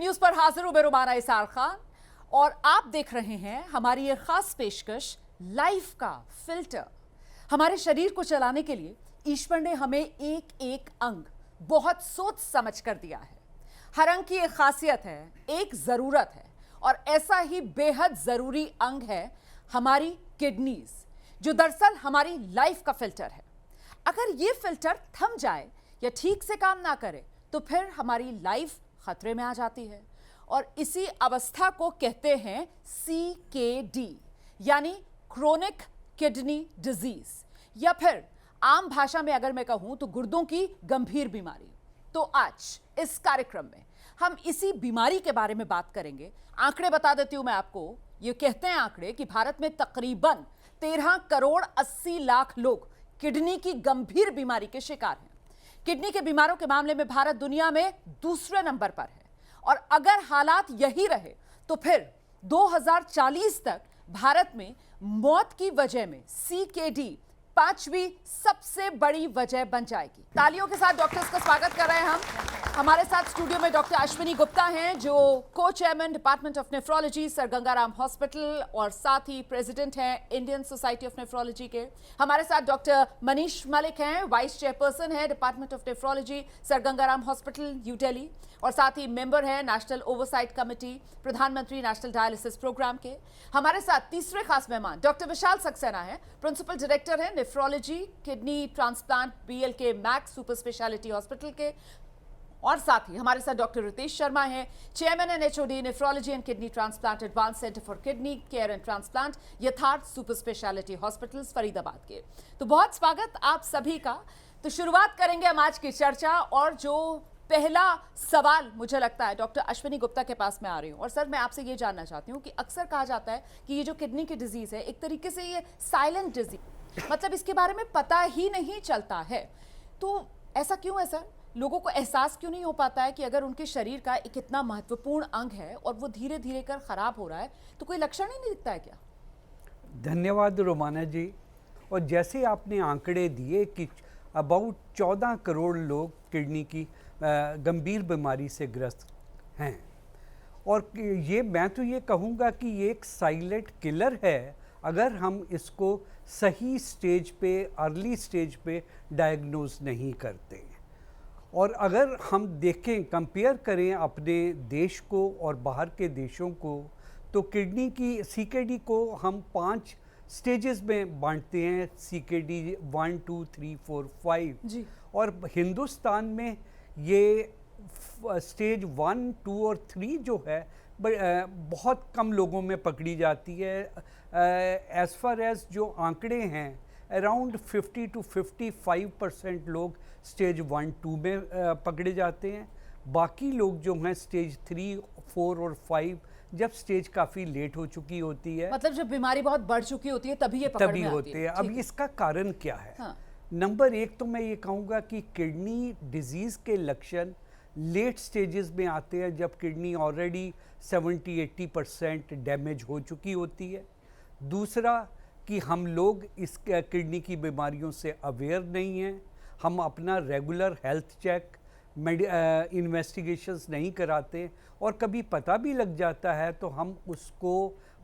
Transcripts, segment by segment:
News पर हाजिर हूं मैं रुमाना इसार खान और आप देख रहे हैं हमारी ये खास पेशकश लाइफ का फिल्टर। हमारे शरीर को चलाने के लिए ईश्वर ने हमें एक एक अंग बहुत सोच समझ कर दिया है। हर अंग की एक खासियत है, एक जरूरत है और ऐसा ही बेहद जरूरी अंग है हमारी किडनीज, जो दरअसल हमारी लाइफ का फिल्टर है। अगर ये फिल्टर थम जाए या ठीक से काम ना करे तो फिर हमारी लाइफ खतरे में आ जाती है और इसी अवस्था को कहते हैं CKD यानी क्रोनिक किडनी डिजीज, या फिर आम भाषा में अगर मैं कहूं तो गुर्दों की गंभीर बीमारी। तो आज इस कार्यक्रम में हम इसी बीमारी के बारे में बात करेंगे। आंकड़े बता देती हूं मैं आपको। ये कहते हैं आंकड़े कि भारत में तकरीबन 13 करोड़ 80 लाख लोग किडनी की गंभीर बीमारी के शिकार हैं। किडनी के बीमारों के मामले में भारत दुनिया में दूसरे नंबर पर है और अगर हालात यही रहे तो फिर 2040 तक भारत में मौत की वजह में CKD 5वीं सबसे बड़ी वजह बन जाएगी। तालियों के साथ डॉक्टर्स का स्वागत कर रहे हैं हम। हमारे साथ स्टूडियो में डॉक्टर अश्विनी गुप्ता हैं, जो को chairman department of nephrology sir Gangaram hospital और साथ ही प्रेसिडेंट हैं इंडियन सोसाइटी ऑफ नेफ्रोलॉजी के। हमारे साथ डॉक्टर मनीष मलिक हैं, वाइस चेयरपर्सन है department of nephrology sir Gangaram hospital new Delhi और साथ ही मेंबर है नेशनल ओवरसाइट कमेटी, प्रधानमंत्री नेशनल डायलिसिस प्रोग्राम के। हमारे साथ तीसरे खास मेहमान डॉक्टर विशाल सक्सेना है, प्रिंसिपल डायरेक्टर है nephrology kidney transplant BLK max super speciality hospital के। और साथ ही हमारे साथ डॉक्टर रितेश शर्मा हैं, chairman and HOD nephrology and kidney transplant advance centre for kidney care and transplant यथार्थ सुपर स्पेशलिटी हॉस्पिटल्स फरीदाबाद के। तो बहुत स्वागत आप सभी का। तो शुरुआत करेंगे हम आज की चर्चा और जो पहला सवाल मुझे लगता है डॉक्टर अश्विनी गुप्ता के पास मैं आ रही हूँ। और सर मैं आपसे ये जानना चाहती हूँ कि अक्सर कहा जाता है कि ये जो किडनी की डिजीज है एक तरीके से ये साइलेंट डिजीज, मतलब इसके बारे में पता ही नहीं चलता है। तो ऐसा क्यों है सर? लोगों को एहसास क्यों नहीं हो पाता है कि अगर उनके शरीर का एक इतना महत्वपूर्ण अंग है और वो धीरे धीरे कर खराब हो रहा है तो कोई लक्षण ही नहीं दिखता है क्या? धन्यवाद रोमाना जी। और जैसे आपने आंकड़े दिए कि अबाउट 14 करोड़ लोग किडनी की गंभीर बीमारी से ग्रस्त हैं और ये मैं तो ये कहूँगा कि ये एक साइलेंट किलर है अगर हम इसको सही स्टेज पे, अर्ली स्टेज पे डायग्नोज नहीं करते। और अगर हम देखें, कंपेयर करें अपने देश को और बाहर के देशों को, तो किडनी की CKD को हम 5 स्टेजेस में बांटते हैं। CKD 1, 2, 3, 4, 5 जी। और हिंदुस्तान में ये स्टेज 1, 2 और 3 जो है बहुत कम लोगों में पकड़ी जाती है। एज़ फार एज़ जो आंकड़े हैं, अराउंड 50 to 55% लोग स्टेज 1, 2 में पकड़े जाते हैं। बाकी लोग जो हैं स्टेज 3, 4 और 5 जब स्टेज काफ़ी लेट हो चुकी होती है, मतलब जब बीमारी बहुत बढ़ चुकी होती है तभी ये पकड़ में आती होते हैं। अब इसका कारण क्या है? हाँ। नंबर 1 तो मैं ये कहूँगा कि किडनी डिजीज़ के लक्षण लेट स्टेजेस में आते हैं जब किडनी ऑलरेडी 70-80% डैमेज हो चुकी होती है। दूसरा कि हम लोग इस किडनी की बीमारियों से अवेयर नहीं हैं, हम अपना रेगुलर हेल्थ चेक, इन्वेस्टिगेशंस नहीं कराते और कभी पता भी लग जाता है तो हम उसको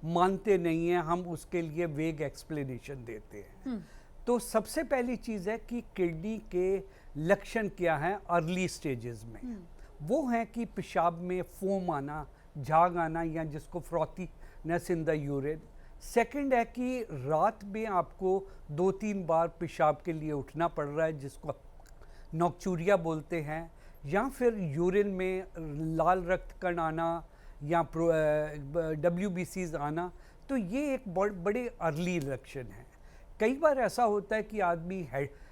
मानते नहीं हैं, हम उसके लिए वेग एक्सप्लेनेशन देते हैं। तो सबसे पहली चीज़ है कि किडनी के लक्षण क्या हैं अर्ली स्टेजेस में। वो हैं कि पेशाब में फोम आना, झाग आना, या जिसको फ्रॉथीनेस इन द यूरिन। सेकंड है कि रात में आपको 2-3 बार पेशाब के लिए उठना पड़ रहा है, जिसको नॉक्चूरिया बोलते हैं, या फिर यूरिन में लाल रक्त कण आना या WBCs आना। तो ये एक बड़े अर्ली लक्षण है। कई बार ऐसा होता है कि आदमी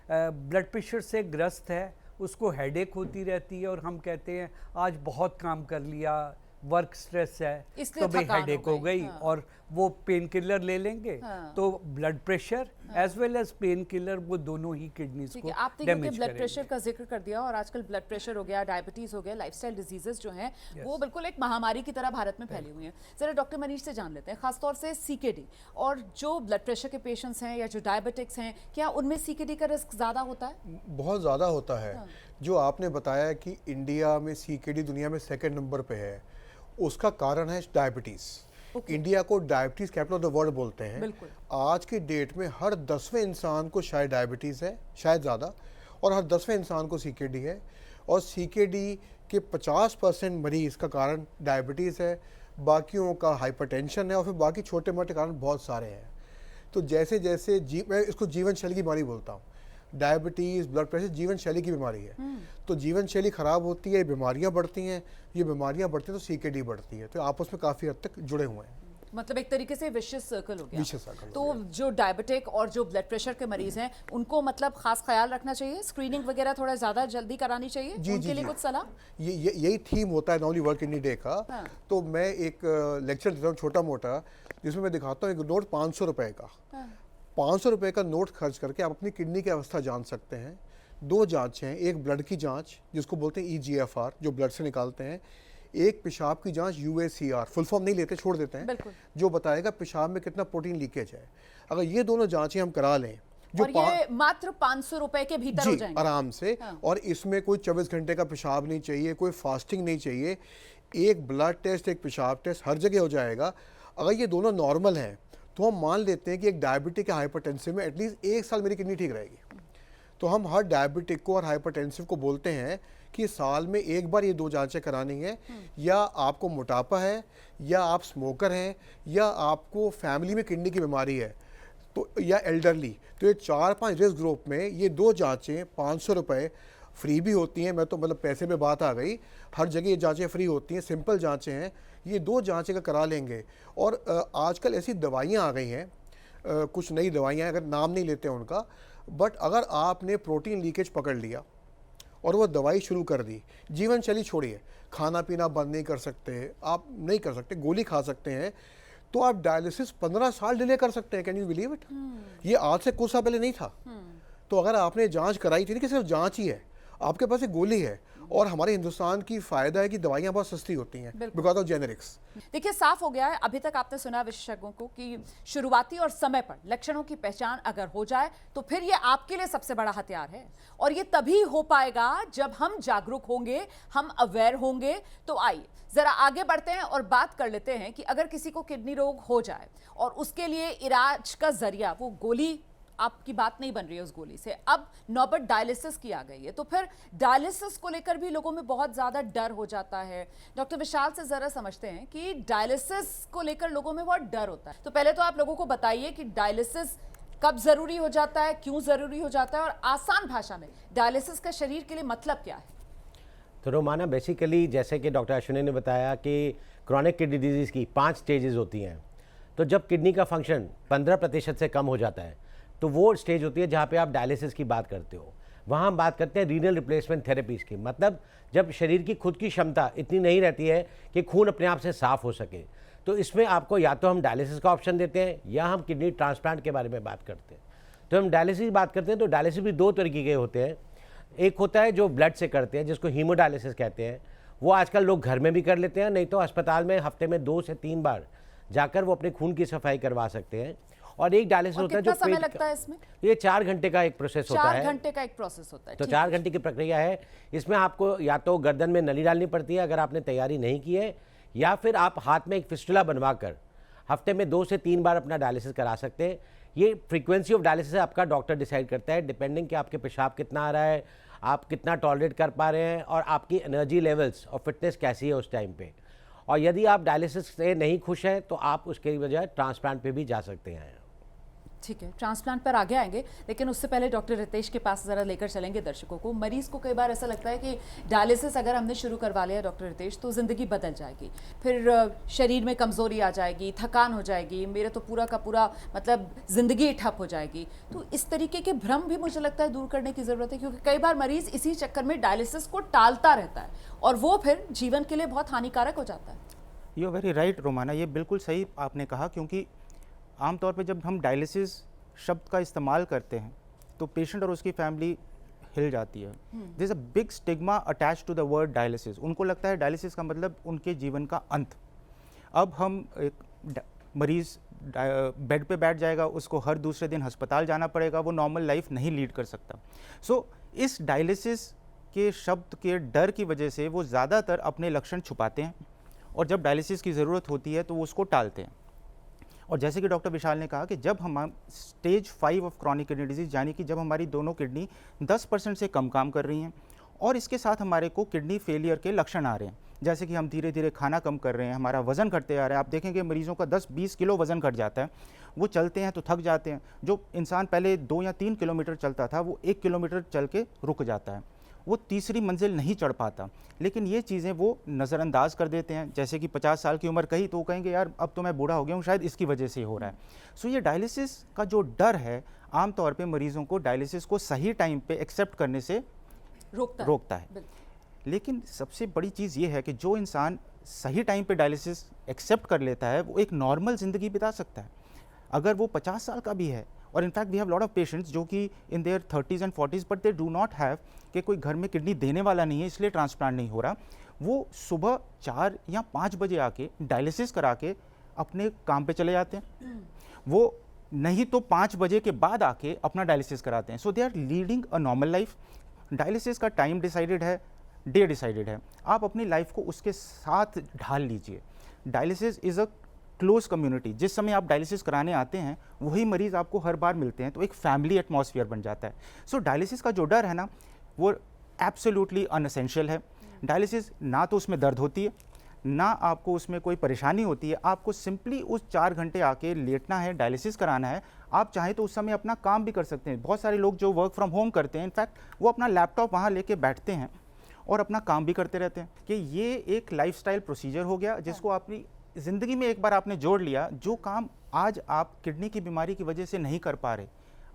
ब्लड प्रेशर से ग्रस्त है, उसको हेडेक होती रहती है और हम कहते हैं आज बहुत काम कर लिया, वर्क स्ट्रेस है तो भाई हेडेक हो गई। हाँ। और वो पेन किलर ले लेंगे। हाँ। तो blood pressure as well as pain killer वो दोनों ही किडनीज को आपने क्योंकि ब्लड प्रेशर का जिक्र कर दिया और आजकल ब्लड प्रेशर हो गया, डायबिटीज हो गया, लाइफस्टाइल डिजीजेस जो हैं वो बिल्कुल एक महामारी की तरह भारत में फैली हुई हैं। जरा डॉक्टर मनीष से जान लेते हैं, खासतौर से CKD और जो ब्लड प्रेशर के पेशेंट्स हैं या जो डायबिटिक्स हैं, क्या उनमें CKD का रिस्क ज़्यादा होता है? बहुत ज़्यादा होता है। जो आपने बताया कि इंडिया में CKD दुनिया में 2nd नंबर पे है, उसका कारण है डायबिटीज़। इंडिया को diabetes capital of the world बोलते हैं। बिल्कुल। आज की डेट में हर 10वें इंसान को शायद डायबिटीज़ है, शायद ज़्यादा, और हर 10वें इंसान को सीकेडी है, और सीकेडी के 50% मरीज़ का कारण डायबिटीज़ है, बाकियों का हाइपरटेंशन है, और फिर बाकी छोटे मोटे कारण बहुत सारे हैं। तो जैसे जैसे मैं इसको जीवन शैली की बीमारी बोलता हूँ। डायबिटीज़, ब्लड प्रेशर जीवन शैली की बीमारी है। तो जीवन शैली ख़राब होती है, बीमारियाँ बढ़ती हैं, ये बीमारियाँ बढ़ती हैं तो सीकेडी बढ़ती है। तो आपस में काफ़ी हद तक जुड़े हुए हैं। मतलब एक तरीके से विशियस सर्कल हो गया। Vicious circle तो हो गया। जो डायबिटिक और जो ब्लड प्रेशर के मरीज हैं उनको मतलब खास ख्याल रखना चाहिए, स्क्रीनिंग वगैरह थोड़ा ज्यादा जल्दी करानी चाहिए, उनके लिए कुछ सलाह? यही थीम होता है नॉर्मली वर्ल्ड किडनी डे का। हाँ। तो मैं एक लेक्चर देता हूँ छोटा मोटा, जिसमें मैं दिखाता हूँ एक नोट 500 रुपए का। 500 रुपए का नोट खर्च करके आप अपनी किडनी की अवस्था जान सकते हैं। 2 जांच हैं, एक ब्लड की जांच जिसको बोलते हैं EGFR जो ब्लड से निकालते हैं, एक पेशाब की जांच UACR, फुल फॉर्म नहीं लेते, छोड़ देते हैं, जो बताएगा पेशाब में कितना प्रोटीन लीकेज है। अगर ये दोनों जांचें हम करा लें, जो और ये मात्र 500 रुपए के भीतर हो जाएंगे आराम से। हाँ। और इसमें कोई 24 घंटे का पेशाब नहीं चाहिए, कोई फास्टिंग नहीं चाहिए, एक ब्लड टेस्ट, एक पेशाब टेस्ट हर जगह हो जाएगा। अगर ये दोनों नॉर्मल हैं तो हम मान लेते हैं कि एक डायबिटिक या हाइपरटेंसिव में एटलीस्ट 1 साल मेरी किडनी ठीक रहेगी। तो हम हर डायबिटिक को और हाइपरटेंसिव को बोलते हैं कि साल में एक बार ये 2 जांचें करानी है। या आपको मोटापा है, या आप स्मोकर हैं, या आपको फैमिली में किडनी की बीमारी है, तो या एल्डरली, तो ये 4-5 रिस्क ग्रुप में ये 2 जांचें 500 रुपये फ्री भी होती हैं। मैं तो मतलब पैसे पे बात आ गई, हर जगह ये जांचें फ्री होती हैं, सिंपल जांचें हैं। ये 2 जांचें का करा लेंगे। और आजकल ऐसी दवाइयाँ आ गई हैं, कुछ नई दवाइयाँ, अगर नाम नहीं लेते उनका, बट अगर आपने प्रोटीन लीकेज पकड़ लिया और वो दवाई शुरू कर दी, जीवन शैली छोड़िए, खाना पीना बंद नहीं कर सकते, आप नहीं कर सकते, गोली खा सकते हैं, तो आप डायलिसिस 15 साल डिले कर सकते हैं। Can you believe it? ये आज से कुछ साल पहले नहीं था। तो अगर आपने जांच कराई थी, कि सिर्फ जांच ही है, आपके पास एक गोली है, और हमारे हिंदुस्तान की फ़ायदा है कि दवाइयाँ बहुत सस्ती होती हैं बिकॉज ऑफ जेनेरिक्स। देखिए, साफ हो गया है, अभी तक आपने सुना विशेषज्ञों को कि शुरुआती और समय पर लक्षणों की पहचान अगर हो जाए तो फिर ये आपके लिए सबसे बड़ा हथियार है। और ये तभी हो पाएगा जब हम जागरूक होंगे, हम अवेयर होंगे। तो आइए जरा आगे बढ़ते हैं और बात कर लेते हैं कि अगर किसी को किडनी रोग हो जाए और उसके लिए इलाज का जरिया वो गोली, आपकी बात नहीं बन रही है उस गोली से, अब नौबत डायलिसिस की आ गई है, तो फिर डायलिसिस को लेकर भी लोगों में बहुत ज़्यादा डर हो जाता है। डॉक्टर विशाल से ज़रा समझते हैं कि डायलिसिस को लेकर लोगों में बहुत डर होता है। तो पहले तो आप लोगों को बताइए कि डायलिसिस कब ज़रूरी हो जाता है, क्यों ज़रूरी हो जाता है, और आसान भाषा में डायलिसिस का शरीर के लिए मतलब क्या है? तो रोमाना, बेसिकली जैसे कि डॉक्टर अश्विनी ने बताया कि क्रॉनिक किडनी डिजीज़ की 5 स्टेजेस होती हैं। तो जब किडनी का फंक्शन 15% से कम हो जाता है तो वो स्टेज होती है जहाँ पे आप डायलिसिस की बात करते हो। वहाँ हम बात करते हैं रीनल रिप्लेसमेंट थेरेपीज़ की, मतलब जब शरीर की खुद की क्षमता इतनी नहीं रहती है कि खून अपने आप से साफ़ हो सके, तो इसमें आपको या तो हम डायलिसिस का ऑप्शन देते हैं या हम किडनी ट्रांसप्लांट के बारे में बात करते हैं। तो हम डायलिसिस की बात करते हैं तो डायलिसिस भी 2 तरीके के होते हैं। एक होता है जो ब्लड से करते हैं, जिसको हीमोडायलिसिस कहते हैं। वो आजकल लोग घर में भी कर लेते हैं, नहीं तो अस्पताल में हफ्ते में 2 से 3 बार जाकर वो अपने खून की सफाई करवा सकते हैं। और एक डायलिसिस होता है जो समय लगता है इसमें? ये 4 घंटे का एक प्रोसेस होता है। 4 घंटे का एक प्रोसेस होता है। तो 4 घंटे की प्रक्रिया है। इसमें आपको या तो गर्दन में नली डालनी पड़ती है अगर आपने तैयारी नहीं की है, या फिर आप हाथ में एक फिस्टुला बनवा कर हफ्ते में 2 से 3 बार अपना डायलिसिस करा सकते हैं। ये फ्रीक्वेंसी ऑफ डायलिसिस आपका डॉक्टर डिसाइड करता है, डिपेंडिंग कि आपके पेशाब कितना आ रहा है, आप कितना टॉलरेट कर पा रहे हैं, और आपकी एनर्जी लेवल्स और फिटनेस कैसी है उस टाइम पे। और यदि आप डायलिसिस से नहीं खुश हैं तो आप उसके बजाय ट्रांसप्लांट पे भी जा सकते हैं। ठीक है, ट्रांसप्लांट पर आगे आएंगे, लेकिन उससे पहले डॉक्टर रितेश के पास ज़रा लेकर चलेंगे दर्शकों को। मरीज को कई बार ऐसा लगता है कि डायलिसिस अगर हमने शुरू करवा लिया डॉक्टर रितेश तो ज़िंदगी बदल जाएगी, फिर शरीर में कमज़ोरी आ जाएगी, थकान हो जाएगी, मेरे तो पूरा का पूरा मतलब ज़िंदगी ठप हो जाएगी। तो इस तरीके के भ्रम भी मुझे लगता है दूर करने की ज़रूरत है, क्योंकि कई बार मरीज़ इसी चक्कर में डायलिसिस को टालता रहता है और वो फिर जीवन के लिए बहुत हानिकारक हो जाता है। You are very right Romana, ये बिल्कुल सही आपने कहा, क्योंकि आमतौर पे जब हम डायलिसिस शब्द का इस्तेमाल करते हैं तो पेशेंट और उसकी फैमिली हिल जाती है। There is a big stigma attached to the word dialysis. उनको लगता है डायलिसिस का मतलब उनके जीवन का अंत। अब हम एक मरीज़ बेड पे बैठ जाएगा, उसको हर दूसरे दिन अस्पताल जाना पड़ेगा, वो नॉर्मल लाइफ नहीं लीड कर सकता। सो इस डायलिसिस के शब्द के डर की वजह से वो ज़्यादातर अपने लक्षण छुपाते हैं और जब डायलिसिस की ज़रूरत होती है तो वो उसको टालते हैं। और जैसे कि डॉक्टर विशाल ने कहा कि जब हम stage 5 of chronic kidney disease, यानी कि जब हमारी दोनों किडनी 10% से कम काम कर रही हैं और इसके साथ हमारे को किडनी फेलियर के लक्षण आ रहे हैं, जैसे कि हम धीरे धीरे खाना कम कर रहे हैं, हमारा वज़न घटते आ रहा है। आप देखेंगे मरीज़ों का 10-20 किलो वज़न घट जाता है, वो चलते हैं तो थक जाते हैं। जो इंसान पहले 2 या 3 किलोमीटर चलता था वो 1 किलोमीटर चल के रुक जाता है, वो तीसरी मंजिल नहीं चढ़ पाता। लेकिन ये चीज़ें वो नज़रअंदाज कर देते हैं। जैसे कि 50 साल की उम्र कही तो वो कहेंगे यार अब तो मैं बूढ़ा हो गया हूँ, शायद इसकी वजह से हो रहा है। सो ये डायलिसिस का जो डर है आमतौर पे मरीज़ों को डायलिसिस को सही टाइम पे एक्सेप्ट करने से रोकता है। लेकिन सबसे बड़ी चीज़ ये है कि जो इंसान सही टाइम पे डायलिसिस एक्सेप्ट कर लेता है वो एक नॉर्मल ज़िंदगी बिता सकता है। अगर वो 50 साल का भी है, और in fact we have lot of patients जो कि in their 30s and 40s but they do not have, कि कोई घर में किडनी देने वाला नहीं है इसलिए ट्रांसप्लांट नहीं हो रहा, वो सुबह 4 या 5 बजे आके डायलिसिस करा के अपने काम पे चले जाते हैं। वो नहीं तो 5 बजे के बाद आके अपना डायलिसिस कराते हैं। So they are leading a normal life. Dialysis का टाइम डिसाइडेड है, डे डिसाइडेड है, आप अपनी लाइफ को उसके साथ ढाल लीजिए। Dialysis is a close community. जिस समय आप डायलिसिस कराने आते हैं वही मरीज़ आपको हर बार मिलते हैं, तो एक फैमिली एटमॉस्फेयर बन जाता है। सो डायलिसिस का जो डर है ना वो एब्सोल्युटली अनएसेंशियल है। डायलिसिस ना तो उसमें दर्द होती है, ना आपको उसमें कोई परेशानी होती है। आपको सिंपली उस 4 घंटे आके लेटना है, डायलिसिस कराना है। आप चाहें तो उस समय अपना काम भी कर सकते हैं। बहुत सारे लोग जो वर्क फ्रॉम होम करते हैं, इनफैक्ट वो अपना लैपटॉप वहाँ लेके बैठते हैं और अपना काम भी करते रहते हैं। कि ये एक लाइफस्टाइल प्रोसीजर हो गया जिसको अपनी ज़िंदगी में एक बार आपने जोड़ लिया। जो काम आज आप किडनी की बीमारी की वजह से नहीं कर पा रहे,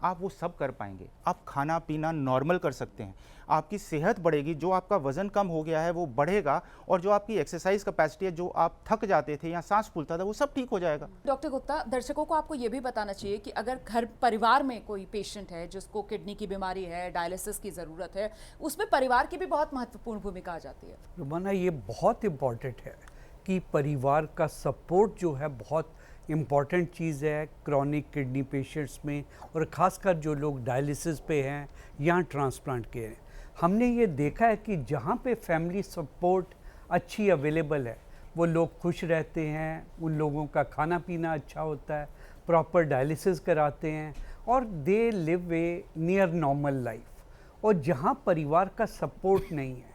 आप वो सब कर पाएंगे। आप खाना पीना नॉर्मल कर सकते हैं, आपकी सेहत बढ़ेगी, जो आपका वज़न कम हो गया है वो बढ़ेगा, और जो आपकी एक्सरसाइज कैपेसिटी है, जो आप थक जाते थे या सांस फूलता था, वो सब ठीक हो जाएगा। डॉक्टर गुप्ता, दर्शकों को आपको ये भी बताना चाहिए कि अगर घर परिवार में कोई पेशेंट है जिसको किडनी की बीमारी है, डायलिसिस की ज़रूरत है, उसमें परिवार की भी बहुत महत्वपूर्ण भूमिका आ जाती है। रुमाना, ये बहुत इम्पॉर्टेंट है कि परिवार का सपोर्ट जो है बहुत इम्पॉर्टेंट चीज़ है क्रॉनिक किडनी पेशेंट्स में, और ख़ासकर जो लोग डायलिसिस पे हैं या ट्रांसप्लांट के हैं। हमने ये देखा है कि जहाँ पे फैमिली सपोर्ट अच्छी अवेलेबल है वो लोग खुश रहते हैं, उन लोगों का खाना पीना अच्छा होता है, प्रॉपर डायलिसिस कराते हैं और they live A near normal life. और जहाँ परिवार का सपोर्ट नहीं है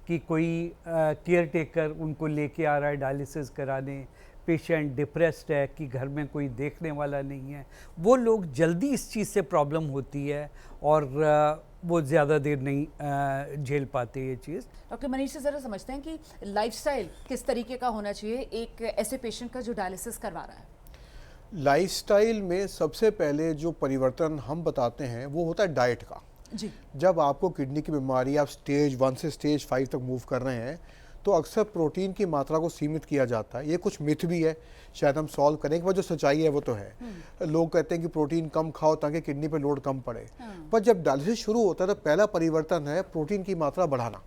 कि कोई केयर टेकर उनको लेके आ रहा है डायलिसिस कराने, पेशेंट डिप्रेस्ड है कि घर में कोई देखने वाला नहीं है, वो लोग जल्दी इस चीज़ से प्रॉब्लम होती है और वो ज़्यादा देर नहीं झेल पाते ये चीज़। डॉक्टर मनीष से ज़रा समझते हैं कि लाइफस्टाइल किस तरीके का होना चाहिए एक ऐसे पेशेंट का जो डायलिसिस करवा रहा है। लाइफस्टाइल में सबसे पहले जो परिवर्तन हम बताते हैं वो होता है डाइट का। जी। जब आपको किडनी की बीमारी, आप स्टेज 1 से स्टेज 5 तक मूव कर रहे हैं, तो अक्सर प्रोटीन की मात्रा को सीमित किया जाता है। ये कुछ मिथ भी है, शायद हम सॉल्व करें, पर जो सच्चाई है वो तो है। लोग कहते हैं कि प्रोटीन कम खाओ ताकि किडनी पे लोड कम पड़े, पर जब डायलिसिस शुरू होता है तो पहला परिवर्तन है प्रोटीन की मात्रा बढ़ाना।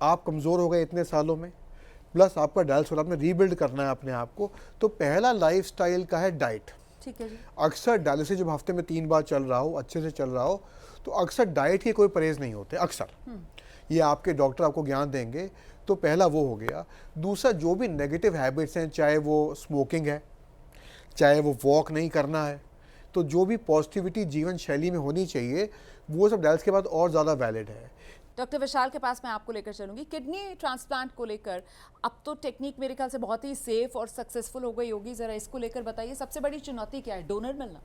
आप कमज़ोर हो गए इतने सालों में, प्लस आपका डायलिसिस आपने रीबिल्ड करना है अपने आप को, तो पहला लाइफस्टाइल का है डाइट। ठीक है जी। अक्सर डायलिसिस जब हफ्ते में 3 बार चल रहा हो, अच्छे से चल रहा हो, तो अक्सर डाइट के कोई परहेज़ नहीं होते। अक्सर ये आपके डॉक्टर आपको ज्ञान देंगे। तो पहला वो हो गया। दूसरा, जो भी नेगेटिव हैबिट्स हैं, चाहे वो स्मोकिंग है, चाहे वो वॉक नहीं करना है, तो जो भी पॉजिटिविटी जीवन शैली में होनी चाहिए वो सब डायलिसिस के बाद और ज़्यादा वैलिड है। डॉक्टर विशाल के पास मैं आपको लेकर चलूंगी। किडनी ट्रांसप्लांट को लेकर अब तो टेक्निक मेरे ख्याल से बहुत ही सेफ और सक्सेसफुल हो गई होगी, ज़रा इसको लेकर बताइए सबसे बड़ी चुनौती क्या है? डोनर मिलना।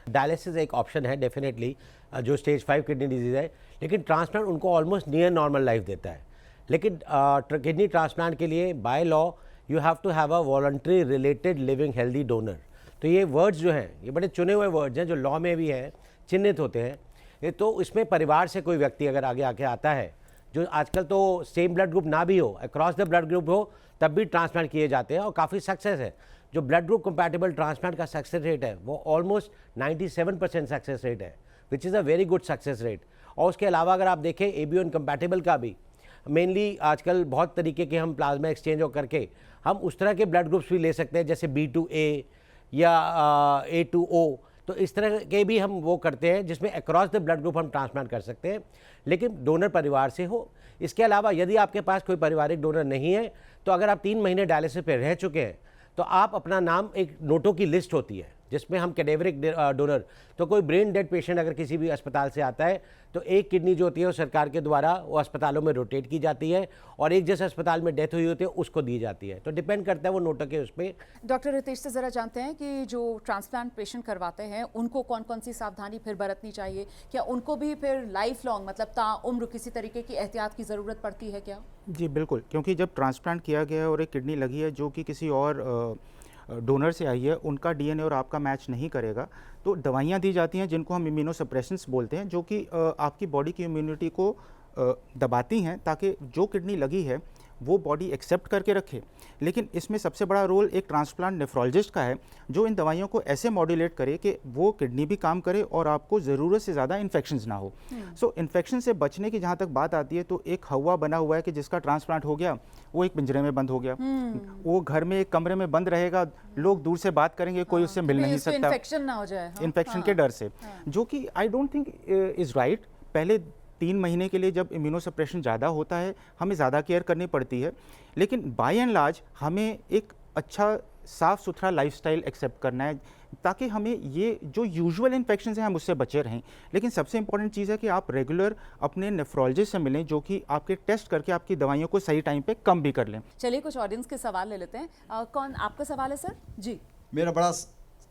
डायलिसिस एक ऑप्शन है डेफिनेटली, जो स्टेज 5 किडनी डिजीज़ है, लेकिन ट्रांसप्लांट उनको ऑलमोस्ट नियर नॉर्मल लाइफ देता है। लेकिन किडनी ट्रांसप्लांट के लिए by law you have to have a voluntary related living healthy donor. तो ये वर्ड्स जो हैं ये बड़े चुने हुए वर्ड्स हैं जो लॉ में भी हैं, चिन्हित होते हैं। ये तो इसमें परिवार से कोई व्यक्ति अगर आगे आके आता है, जो आजकल तो सेम ब्लड ग्रुप ना भी हो, अक्रॉस द ब्लड ग्रुप हो, तब भी ट्रांसप्लांट किए जाते हैं और काफ़ी सक्सेस है। जो ब्लड ग्रुप कंपैटिबल ट्रांसप्लांट का सक्सेस रेट है वो ऑलमोस्ट 97% सक्सेस रेट है, which is a very good success rate. और उसके अलावा अगर आप देखें ABO कंपैटिबल का भी, मेनली आजकल बहुत तरीके के हम प्लाज्मा एक्सचेंज करके हम उस तरह के ब्लड ग्रुप्स भी ले सकते हैं, जैसे B2A या A2O। तो इस तरह के भी हम वो करते हैं जिसमें अक्रॉस द ब्लड ग्रुप हम ट्रांसप्लांट कर सकते हैं, लेकिन डोनर परिवार से हो इसके अलावा यदि आपके पास कोई पारिवारिक डोनर नहीं है तो अगर आप 3 महीने डायलिसिस पे रह चुके हैं तो आप अपना नाम, एक नोटों की लिस्ट होती है जिसमें हम कैडेवरिक डोनर, तो कोई ब्रेन डेड पेशेंट अगर किसी भी अस्पताल से आता है तो एक किडनी जो होती है वो सरकार के द्वारा वो अस्पतालों में रोटेट की जाती है और एक जिस अस्पताल में डेथ हुई होती है उसको दी जाती है। तो डिपेंड करता है वो नोटों के उस पर। डॉक्टर रितेश से ज़रा जानते हैं कि जो ट्रांसप्लांट पेशेंट करवाते हैं उनको कौन कौन सी सावधानी फिर बरतनी चाहिए? क्या उनको भी फिर लाइफ लॉन्ग मतलब ताउम्र किसी तरीके की एहतियात की ज़रूरत पड़ती है क्या? जी बिल्कुल, क्योंकि जब ट्रांसप्लांट किया गया है और एक किडनी लगी है जो कि किसी और डोनर से आई है, उनका डीएनए और आपका मैच नहीं करेगा, तो दवाइयाँ दी जाती हैं जिनको हम इम्यूनोसप्रेशंस बोलते हैं, जो कि आपकी बॉडी की इम्यूनिटी को दबाती हैं ताकि जो किडनी लगी है वो बॉडी एक्सेप्ट करके रखे। लेकिन इसमें सबसे बड़ा रोल एक ट्रांसप्लांट नेफ्रोलॉजिस्ट का है जो इन दवाइयों को ऐसे मॉड्यूलेट करे कि वो किडनी भी काम करे और आपको ज़रूरत से ज़्यादा इन्फेक्शंस ना हो। सो इन्फेक्शन से बचने की जहाँ तक बात आती है तो एक हवा बना हुआ है कि जिसका ट्रांसप्लांट हो गया वो एक पिंजरे में बंद हो गया, वो घर में एक कमरे में बंद रहेगा, लोग दूर से बात करेंगे, कोई उससे मिल नहीं सकता, इन्फेक्शन ना हो जाए, इन्फेक्शन के डर से, जो कि I don't think is right. पहले 3 महीने के लिए जब इम्यूनोसप्रेशन ज़्यादा होता है हमें ज़्यादा केयर करनी पड़ती है, लेकिन बाय एंड लार्ज हमें एक अच्छा साफ़ सुथरा लाइफस्टाइल एक्सेप्ट करना है ताकि हमें ये जो यूजुअल इन्फेक्शन हैं हम उससे बचे रहें। लेकिन सबसे इंपॉर्टेंट चीज़ है कि आप रेगुलर अपने नेफ्रोलॉजिस्ट से मिलें जो कि आपके टेस्ट करके आपकी दवाइयों को सही टाइम पे कम भी कर लें। चलिए कुछ ऑडियंस के सवाल ले लेते हैं। कौन आपका सवाल है सर? जी मेरा बड़ा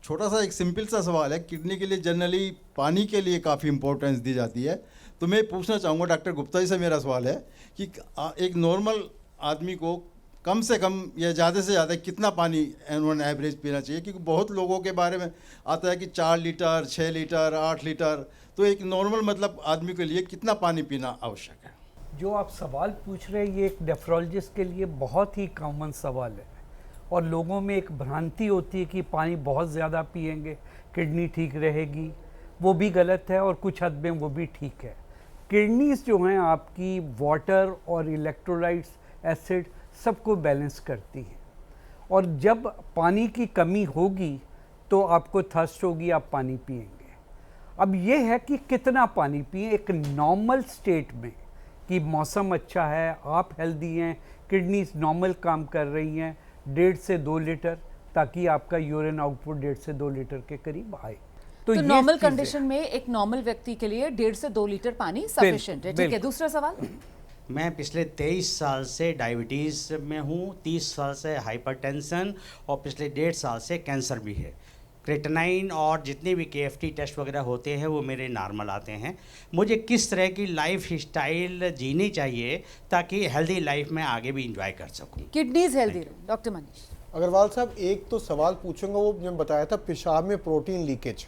छोटा सा एक सिंपल सा सवाल है। किडनी के लिए जनरली पानी के लिए काफ़ी इंपॉर्टेंस दी जाती है, तो मैं पूछना चाहूँगा डॉक्टर गुप्ता जी से, मेरा सवाल है कि एक नॉर्मल आदमी को कम से कम या ज़्यादा से ज़्यादा कितना पानी ऑन एवरेज पीना चाहिए? क्योंकि बहुत लोगों के बारे में आता है कि 4 लीटर, 6 लीटर, 8 लीटर, तो एक नॉर्मल मतलब आदमी के लिए कितना पानी पीना आवश्यक है? जो आप सवाल पूछ रहे हैं ये एक नेफ्रोलॉजिस्ट के लिए बहुत ही कॉमन सवाल है और लोगों में एक भ्रांति होती है कि पानी बहुत ज़्यादा पिएंगे किडनी ठीक रहेगी, वो भी गलत है और कुछ हद में वो भी ठीक है। किडनीज जो हैं आपकी वाटर और इलेक्ट्रोलाइट्स, एसिड सबको बैलेंस करती हैं और जब पानी की कमी होगी तो आपको थर्स्ट होगी, आप पानी पिएंगे। अब ये है कि कितना पानी पिए एक नॉर्मल स्टेट में कि मौसम अच्छा है, आप हेल्दी हैं, किडनीज नॉर्मल काम कर रही हैं, 1.5 से 2 लीटर ताकि आपका यूरिन आउटपुट 1.5 से 2 लीटर के करीब आए। तो नॉर्मल कंडीशन में एक नॉर्मल व्यक्ति के लिए 1.5 से 2 लीटर पानी सफिशिएंट है। ठीक है, दूसरा सवाल। मैं पिछले 23 साल से डायबिटीज़ में हूँ, 30 साल से हाइपरटेंशन और पिछले 1.5 साल से कैंसर भी है। क्रेटिनाइन और जितने भी KFT टेस्ट वगैरह होते हैं वो मेरे नॉर्मल आते हैं। मुझे किस तरह की लाइफ स्टाइल जीनी चाहिए ताकि हेल्दी लाइफ में आगे भी इंजॉय कर सकूं? किडनीज हेल्दी रहे। डॉक्टर मनीष अग्रवाल साहब, एक तो सवाल पूछूंगा, वो मैंने बताया था पेशाब में प्रोटीन लीकेज।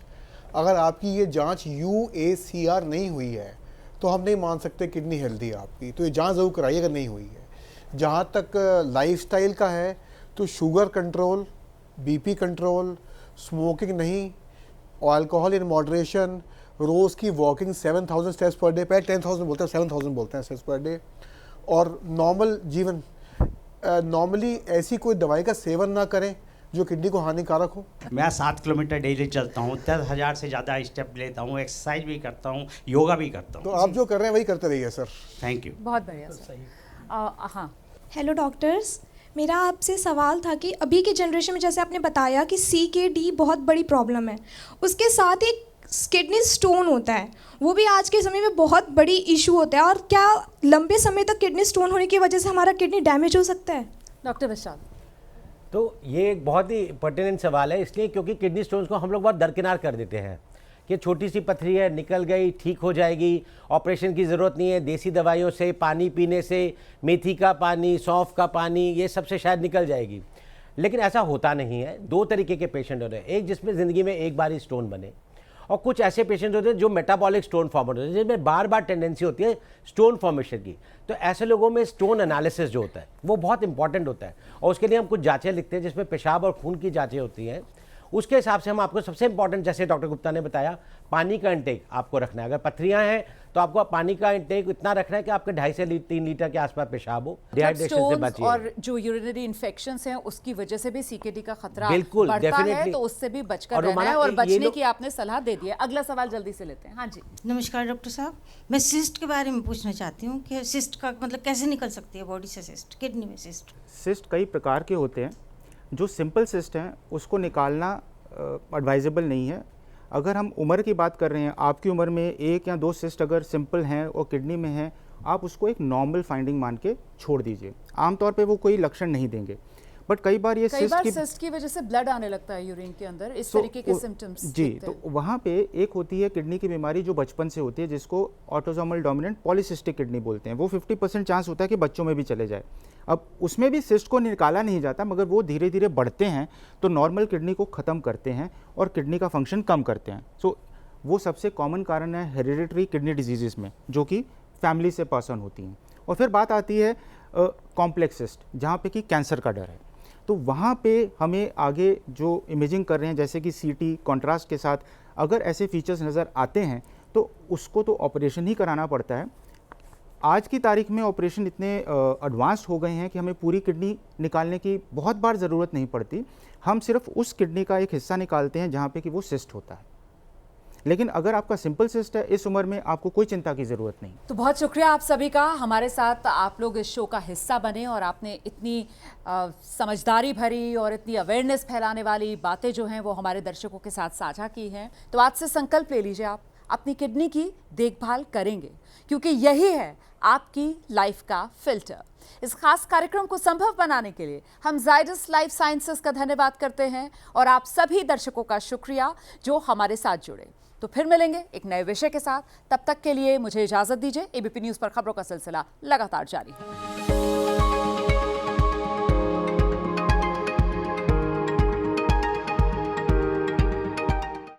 अगर आपकी ये जांच UACR नहीं हुई है तो हम नहीं मान सकते किडनी हेल्दी है आपकी, तो ये जांच ज़रूर कराइए अगर नहीं हुई है। जहाँ तक लाइफस्टाइल का है तो sugar control, BP control, smoking नहीं, अल्कोहल इन मॉडरेशन, रोज़ की वॉकिंग 7000 स्टेप्स पर डे, पहले 10,000 बोलते हैं 7000 बोलते हैं स्टेप्स पर डे, और नॉर्मल जीवन। नॉर्मली ऐसी कोई दवाई का सेवन ना करें जो किडनी को हानिकारक हो। मैं 7 किलोमीटर डेली चलता हूँ, 10,000 से ज़्यादा स्टेप लेता हूँ, एक्सरसाइज भी करता हूँ, योगा भी करता हूँ। तो आप जो कर रहे हैं वही करते रहिए सर। Thank you. बहुत बढ़िया सर। हाँ, हेलो डॉक्टर्स, मेरा आपसे सवाल था कि अभी की जनरेशन में जैसे आपने बताया कि CKD बहुत बड़ी प्रॉब्लम है, उसके साथ एक किडनी स्टोन होता है, वो भी आज के समय में बहुत बड़ी इशू होता है, और क्या लंबे समय तक किडनी स्टोन होने की वजह से हमारा किडनी डैमेज हो सकता है? डॉक्टर विशाल। तो ये एक बहुत ही पर्टिनेंट सवाल है, इसलिए क्योंकि किडनी स्टोन्स को हम लोग बहुत दरकिनार कर देते हैं कि छोटी सी पथरी है, निकल गई, ठीक हो जाएगी, ऑपरेशन की ज़रूरत नहीं है, देसी दवाइयों से, पानी पीने से, मेथी का पानी, सौंफ का पानी, ये सबसे शायद निकल जाएगी। लेकिन ऐसा होता नहीं है। 2 तरीके के पेशेंट होते हैं, एक जिसमें ज़िंदगी में एक बार ही स्टोन बने, और कुछ ऐसे पेशेंट होते हैं जो मेटाबॉलिक स्टोन फॉर्म होते हैं जिसमें बार बार टेंडेंसी होती है स्टोन फॉर्मेशन की। तो ऐसे लोगों में स्टोन एनालिसिस जो होता है वो बहुत इंपॉर्टेंट होता है, और उसके लिए हम कुछ जांचें लिखते हैं जिसमें पेशाब और खून की जांचें होती हैं। उसके हिसाब से हम आपको सबसे इंपॉर्टेंट, जैसे डॉक्टर गुप्ता ने बताया, पानी का इंटेक आपको रखना है। अगर पथरियाँ हैं तो आपको पानी का इंटेक इतना रखना है कि आपके 2.5 से 3 लीटर के आसपास पेशाब हो, मतलब डिहाइड्रेशन से stones बचिए। और जो यूरिनरी इन्फेक्शंस हैं उसकी वजह से भी सीकेडी का खतरा बिल्कुल, बढ़ता है, definitely। तो उससे भी बचकर और रहना है रोमाना, और ये बचने लोग- की आपने सलाह दे दी है। अगला सवाल जल्दी से लेते हैं। हाँ जी, नमस्कार डॉक्टर साहब, मैं सिस्ट के बारे में पूछना चाहती हूँ कि सिस्ट का मतलब कैसे निकल सकती है बॉडी से सिस्ट, किडनी में सिस्ट? सिस्ट कई प्रकार के होते हैं। जो सिंपल सिस्ट हैं उसको निकालना एडवाइजेबल नहीं है। अगर हम उम्र की बात कर रहे हैं, आपकी उम्र में 1 या 2 सिस्ट अगर सिंपल हैं और किडनी में हैं, आप उसको एक नॉर्मल फाइंडिंग मान के छोड़ दीजिए। आमतौर पे वो कोई लक्षण नहीं देंगे, बट कई बार ये कई बार सिस्ट सिस्ट की वजह से ब्लड आने लगता है यूरिन के अंदर, इस तो तरीके के सिम्टम्स जी, तो वहाँ पे एक होती है किडनी की बीमारी जो बचपन से होती है, जिसको ऑटोसोमल डोमिनेंट पॉलीसिस्टिक किडनी बोलते हैं। वो 50% चांस होता है कि बच्चों में भी चले जाए। अब उसमें भी सिस्ट को निकाला नहीं जाता, मगर वो धीरे धीरे बढ़ते हैं तो नॉर्मल किडनी को ख़त्म करते हैं और किडनी का फंक्शन कम करते हैं। सो वो सबसे कॉमन कारण है हेरिडिटरी किडनी डिजीज़ में, जो कि फैमिली से पास ऑन होती हैं। और फिर बात आती है कॉम्प्लेक्स सिस्ट, जहाँ पे कि कैंसर का डर है। तो वहाँ पे हमें आगे जो इमेजिंग कर रहे हैं, जैसे कि सीटी कॉन्ट्रास्ट के साथ, अगर ऐसे फीचर्स नज़र आते हैं तो उसको तो ऑपरेशन ही कराना पड़ता है। आज की तारीख में ऑपरेशन इतने एडवांस्ड हो गए हैं कि हमें पूरी किडनी निकालने की बहुत बार ज़रूरत नहीं पड़ती। हम सिर्फ उस किडनी का एक हिस्सा निकालते हैं जहाँ पे कि वो सिस्ट होता है। लेकिन अगर आपका सिंपल सिस्ट है, इस उम्र में आपको कोई चिंता की ज़रूरत नहीं। तो बहुत शुक्रिया आप सभी का, हमारे साथ आप लोग इस शो का हिस्सा बने और आपने इतनी समझदारी भरी और इतनी अवेयरनेस फैलाने वाली बातें जो हैं वो हमारे दर्शकों के साथ साझा की हैं। तो आज से संकल्प ले लीजिए, आप अपनी किडनी की देखभाल करेंगे, क्योंकि यही है आपकी लाइफ का फिल्टर। इस खास कार्यक्रम को संभव बनाने के लिए हम जायडस लाइफ साइंसेज का धन्यवाद करते हैं और आप सभी दर्शकों का शुक्रिया जो हमारे साथ जुड़े। तो फिर मिलेंगे एक नए विषय के साथ, तब तक के लिए मुझे इजाजत दीजिए। एबीपी न्यूज़ पर खबरों का सिलसिला लगातार जारी है।